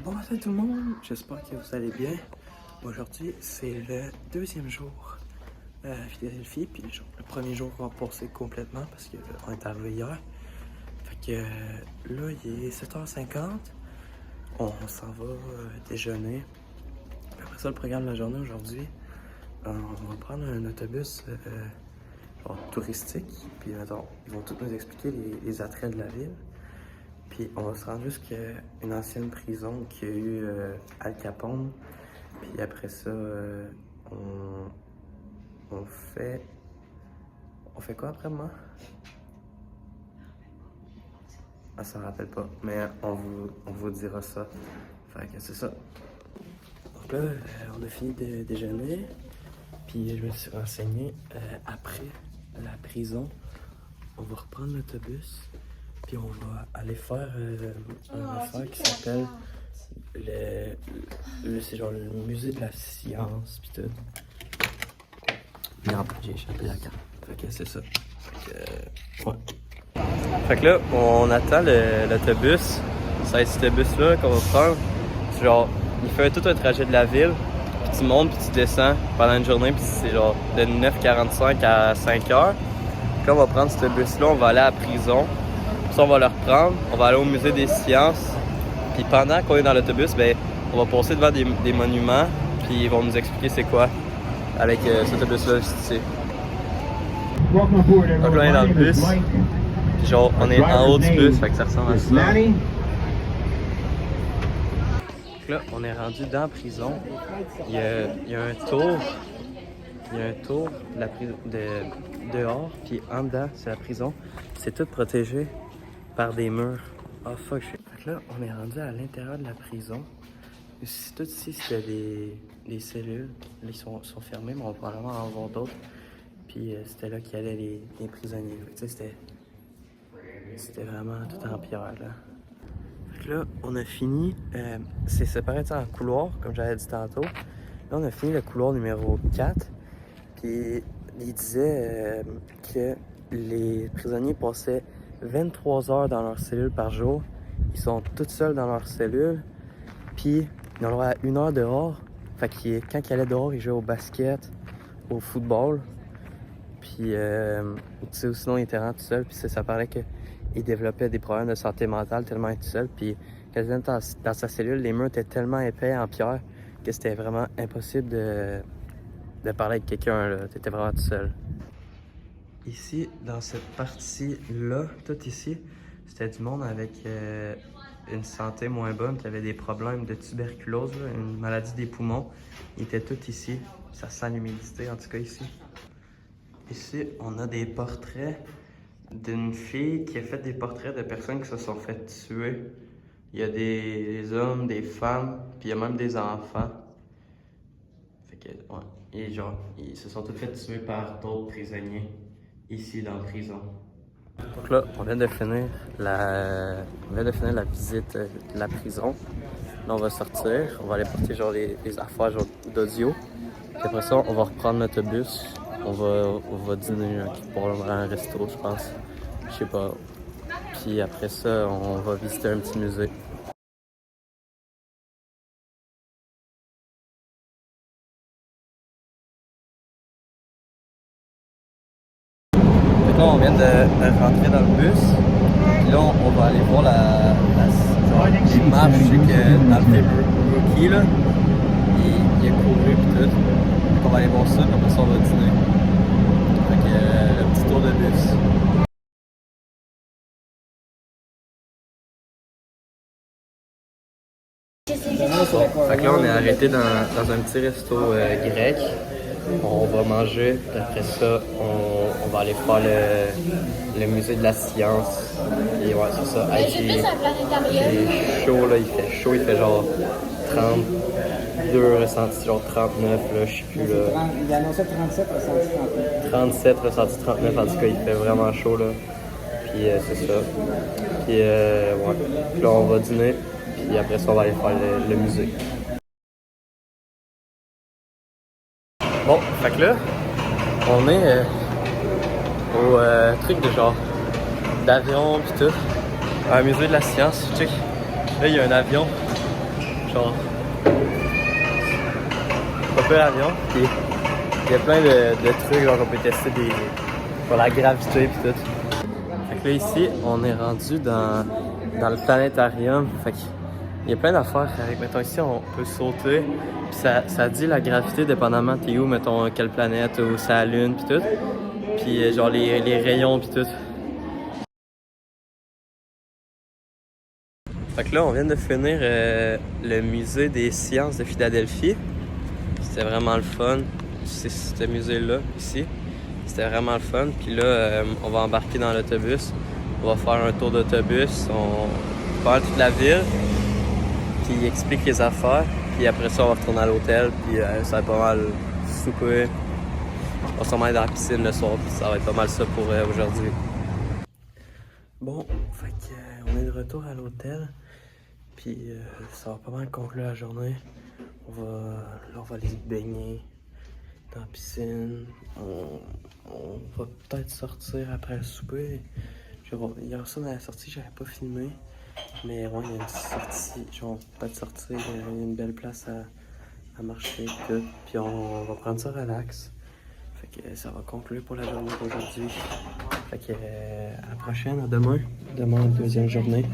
Bon matin tout le monde, j'espère que vous allez bien. Aujourd'hui, c'est le deuxième jour à Philadelphie, puis le premier jour qu'on va passer complètement parce qu'on est arrivé hier. Fait que là, il est 7h50, on s'en va déjeuner. Puis après ça, le programme de la journée aujourd'hui, on va prendre un autobus genre touristique, puis attends, ils vont tous nous expliquer les attraits de la ville. Puis on va se rendre jusqu'à une ancienne prison qu'il y a eu Al Capone. Puis après ça, on fait... On fait quoi après moi? Ah, ça me rappelle pas, mais on vous dira ça. Fait que c'est ça. Donc là, on a fini de déjeuner. Puis je me suis renseigné. Après la prison, on va reprendre l'autobus. Puis on va aller faire un affaire qui s'appelle c'est genre le musée de la science pis tout. Mais en plus j'ai échappé la carte. Fait que c'est ça. Fait que ouais. Fait que là, on attend l'autobus. Ça va être cet autobus-là qu'on va prendre. C'est genre, il fait tout un trajet de la ville. Puis tu montes puis tu descends pendant une journée. Puis c'est genre de 9h45 à 5h. Puis on va prendre cet autobus-là, on va aller à la prison. Puis ça, on va le reprendre, on va aller au musée des sciences. Puis pendant qu'on est dans l'autobus, ben, on va passer devant des monuments. Puis ils vont nous expliquer c'est quoi avec cet autobus-là juste ici. Donc là, on est dans le bus. Puis genre, on est en haut du bus, fait que ça ressemble à ça. Donc là, on est rendu dans la prison. Il y a un tour. Il y a un tour de la prison dehors, puis en dedans, c'est la prison. C'est tout protégé par des murs. Ah fuck shit. Fait que là, on est rendu à l'intérieur de la prison. Tout ici, c'était des cellules. Là, ils sont fermés, mais on va probablement en voir d'autres. Puis c'était là qu'il y avait les prisonniers. Tu sais, c'était vraiment tout en pierre, là. Fait que là, on a fini. C'est séparé en couloir, comme j'avais dit tantôt. Là, on a fini le couloir numéro 4. Puis il disait que les prisonniers passaient 23 heures dans leur cellule par jour. Ils sont tous seuls dans leur cellule. Puis ils ont le droit à 1 heure dehors. Fait que quand ils allaient dehors, ils jouaient au basket, au football. Puis sinon ils étaient vraiment tout seuls. Puis ça parlait qu'ils développaient des problèmes de santé mentale tellement ils étaient tout seuls. Puis quand ils étaient dans sa cellule, les murs étaient tellement épais en pierre que c'était vraiment impossible de parler avec quelqu'un, là. T'étais vraiment tout seul. Ici, dans cette partie-là, tout ici, c'était du monde avec une santé moins bonne, qui avait des problèmes de tuberculose, là, une maladie des poumons. Ils étaient tous ici. Ça sent l'humidité, en tout cas ici. Ici, on a des portraits d'une fille qui a fait des portraits de personnes qui se sont fait tuer. Il y a des hommes, des femmes, puis il y a même des enfants. Fait que, ouais. Et genre, ils se sont tous fait tuer par d'autres prisonniers ici dans la prison. Donc là, on vient de finir la visite de la prison. Là, on va sortir, on va aller porter genre les affaires genre, d'audio. Puis après ça, on va reprendre l'autobus. On va dîner pour un resto, je pense. Je sais pas. Puis après ça, on va visiter un petit musée. Là, on vient de rentrer dans le bus. Puis là, on va aller voir les marches que dans le film Rookie, là, il a couru et tout. Donc on va aller voir ça, puis après ça, on va dîner. Fait que le petit tour de bus. Fait que là, on est arrêté dans un petit resto grec. On va manger, puis après ça, on va aller faire le musée de la science. Et ouais, c'est ça. Hey, c'est chaud, là, il fait chaud, il fait genre 32 ressentis, genre 39, là, je sais plus, là. Il annonçait 37 ressentis 39. 37 ressentis 39, en tout cas, il fait vraiment chaud, là. Puis c'est ça. Puis ouais. Puis là, on va dîner, puis après ça, on va aller faire le musée. Bon, fait que là, on est au truc de genre d'avion pis tout, un musée de la science, check. Là, il y a un avion genre, pas peur l'avion, puis il y a plein de trucs genre, qu'on peut tester pour la gravité et tout. Fait que là ici, on est rendu dans le planétarium. Fait qu'il y a plein d'affaires avec, mettons ici, on peut sauter, puis ça dit la gravité dépendamment t'es où, mettons quelle planète, ou c'est la lune puis tout. Puis genre les rayons puis tout. Fait que là, on vient de finir le musée des sciences de Philadelphie. C'était vraiment le fun. C'est ce musée-là, ici. C'était vraiment le fun. Puis là, on va embarquer dans l'autobus. On va faire un tour d'autobus. On parle toute la ville. Puis il explique les affaires. Puis après ça, on va retourner à l'hôtel. Puis ça va être pas mal souper. On va sûrement aller dans la piscine le soir. Puis ça va être pas mal ça pour aujourd'hui. Bon, fait que, on est de retour à l'hôtel. Puis ça va pas mal conclure la journée. On va aller se baigner dans la piscine. On va peut-être sortir après le souper. Hier ça dans la sortie, j'avais pas filmé. Mais ouais, il y a une sortie. Genre, peut-être sortir, il y a une belle place à marcher. Tout. Puis on va prendre ça relax. Fait que ça va conclure pour la journée d'aujourd'hui. Fait que à la prochaine, à demain. Demain, deuxième journée.